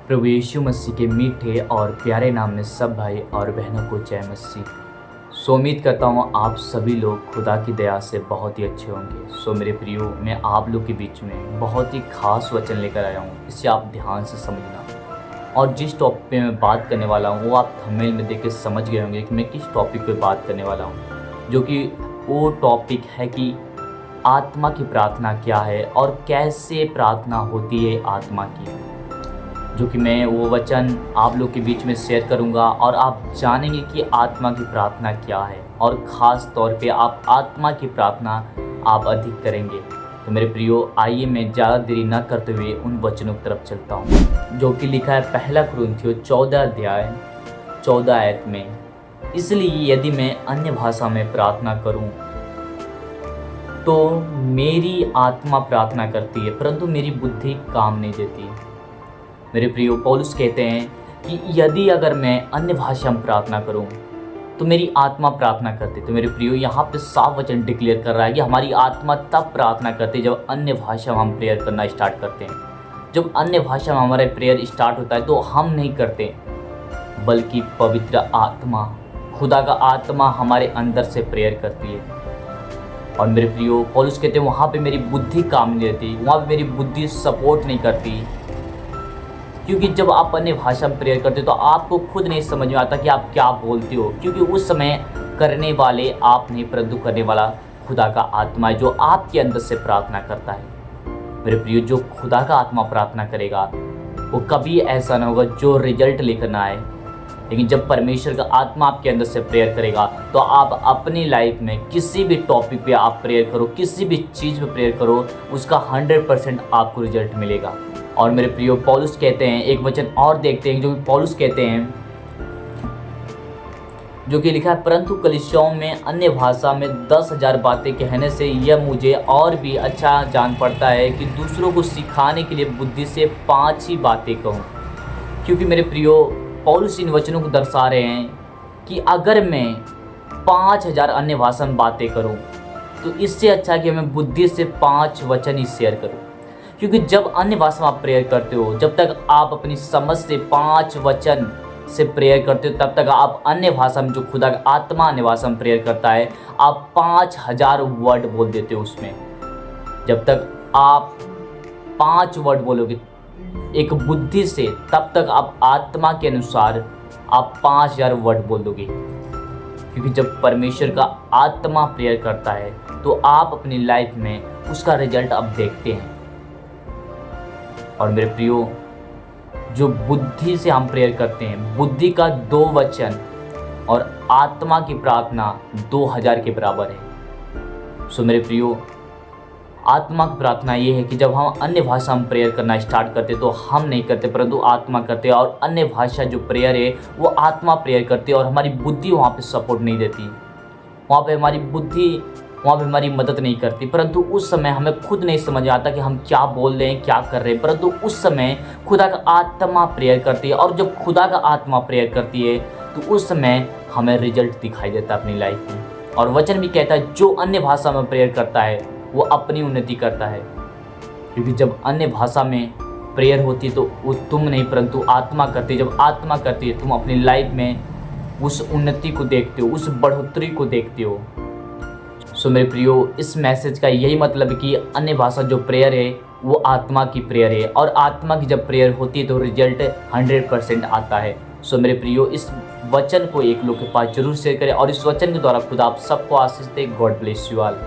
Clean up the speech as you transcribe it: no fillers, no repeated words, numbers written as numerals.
प्रभु यीशु मसीह के मीठे और प्यारे नाम में सब भाई और बहनों को जय मसीह। उम्मीद करता हूँ आप सभी लोग खुदा की दया से बहुत ही अच्छे होंगे। मेरे प्रियो, मैं आप लोग के बीच में बहुत ही खास वचन लेकर आया हूँ, इसे आप ध्यान से समझना। और जिस टॉपिक पे मैं बात करने वाला हूँ वो आप थंबनेल में देख के समझ गए होंगे कि मैं किस टॉपिक पे बात करने वाला हूँ, जो कि वो टॉपिक है कि आत्मा की प्रार्थना क्या है और कैसे प्रार्थना होती है आत्मा की, जो कि मैं वो वचन आप लोग के बीच में शेयर करूंगा और आप जानेंगे कि आत्मा की प्रार्थना क्या है और ख़ास तौर पे आप आत्मा की प्रार्थना आप अधिक करेंगे। तो मेरे प्रियो, आइए मैं ज़्यादा देरी न करते हुए उन वचनों की तरफ चलता हूँ, जो कि लिखा है पहला कुरिन्थियों 14 अध्याय 14 आयत में। इसलिए यदि मैं अन्य भाषा में प्रार्थना करूँ तो मेरी आत्मा प्रार्थना करती है परंतु मेरी बुद्धि काम नहीं देती। मेरे प्रियो, पौलुस कहते हैं कि यदि अगर मैं अन्य भाषा में प्रार्थना करूं तो मेरी आत्मा प्रार्थना करती। तो मेरे प्रियो, यहाँ पे साफ वचन डिक्लेयर कर रहा है कि हमारी आत्मा तब प्रार्थना करती है जब अन्य भाषा में हम प्रेयर करना स्टार्ट करते हैं। जब अन्य भाषा में हमारा प्रेयर स्टार्ट होता है तो हम नहीं करते, बल्कि पवित्र आत्मा, खुदा का आत्मा हमारे अंदर से प्रेयर करती है। और मेरे प्रियो, पौलुस कहते हैं वहाँ पे मेरी बुद्धि काम नहीं देती, वहाँ पे मेरी बुद्धि सपोर्ट नहीं करती, क्योंकि जब आप अन्य भाषा में प्रेयर करते हो तो आपको खुद नहीं समझ में आता कि आप क्या बोलते हो, क्योंकि उस समय करने वाले आप नहीं परंतु करने वाला खुदा का आत्मा है जो आपके अंदर से प्रार्थना करता है। मेरे प्रियो, जो खुदा का आत्मा प्रार्थना करेगा वो कभी ऐसा ना होगा जो रिजल्ट लेकर ना आए, लेकिन जब परमेश्वर का आत्मा आपके अंदर से प्रेयर करेगा तो आप अपनी लाइफ में किसी भी टॉपिक पे आप प्रेयर करो, किसी भी चीज़ पे प्रेयर करो, उसका 100% आपको रिजल्ट मिलेगा। और मेरे प्रियो, पौलुस कहते हैं, एक वचन और देखते हैं जो कि पौलुस कहते हैं, जो कि लिखा है, परंतु कलीसियाओं में अन्य भाषा में 10,000 बातें कहने से यह मुझे और भी अच्छा जान पड़ता है कि दूसरों को सिखाने के लिए बुद्धि से 5 ही बातें कहूँ। क्योंकि मेरे प्रियो, पौलुस इन वचनों को दर्शा रहे हैं कि अगर मैं 5,000 अन्य भाषा में बातें करूँ तो इससे अच्छा कि मैं बुद्धि से 5 वचन ही शेयर करूँ। क्योंकि जब अन्य भाषा में आप प्रेयर करते हो, जब तक आप अपनी समझ से 5 वचन से प्रेयर करते हो, तब तक आप अन्य भाषा में, जो खुदा का आत्मा अन्य भाषा में प्रेयर करता है, आप 5,000 वर्ड बोल देते हो उसमें। जब तक आप 5 वर्ड बोलोगे एक बुद्धि से, तब तक आप आत्मा के अनुसार आप 5,000 वर्ड बोल दोगे। क्योंकि जब परमेश्वर का आत्मा प्रेयर करता है तो आप अपनी लाइफ में उसका रिजल्ट अब देखते हैं। और मेरे प्रियो, जो बुद्धि से हम प्रेयर करते हैं, बुद्धि का 2 वचन और आत्मा की प्रार्थना 2000 के बराबर है। मेरे प्रियो, आत्मा की प्रार्थना ये है कि जब हम अन्य भाषा में प्रेयर करना स्टार्ट करते तो हम नहीं करते परंतु आत्मा करते, और अन्य भाषा जो प्रेयर है वो आत्मा प्रेयर करती है और हमारी बुद्धि वहाँ पे सपोर्ट नहीं देती, वहाँ पे हमारी बुद्धि वहाँ पे हमारी मदद नहीं करती। परंतु उस समय हमें खुद नहीं समझ आता कि हम क्या बोल रहे हैं, क्या कर रहे हैं, परंतु उस समय खुदा का आत्मा प्रेयर करती है। और जब खुदा का आत्मा प्रेयर करती है तो उस समय हमें रिजल्ट दिखाई देता है अपनी लाइफ में। और वचन भी कहता है जो अन्य भाषा में प्रेयर करता है वो अपनी उन्नति करता है। क्योंकि जब अन्य भाषा में प्रेयर होती है तो वो तुम नहीं परंतु आत्मा करती है। जब आत्मा करती है तुम अपनी लाइफ में उस उन्नति को देखते हो, उस बढ़ोतरी को देखते हो। मेरे प्रियो, इस मैसेज का यही मतलब है कि अन्य भाषा जो प्रेयर है वो आत्मा की प्रेयर है, और आत्मा की जब प्रेयर होती है तो रिजल्ट 100% आता है। मेरे प्रियो, इस वचन को एक लोग के पास जरूर शेयर करें और इस वचन के द्वारा खुदा आप सबको आशीष दे। God bless you all.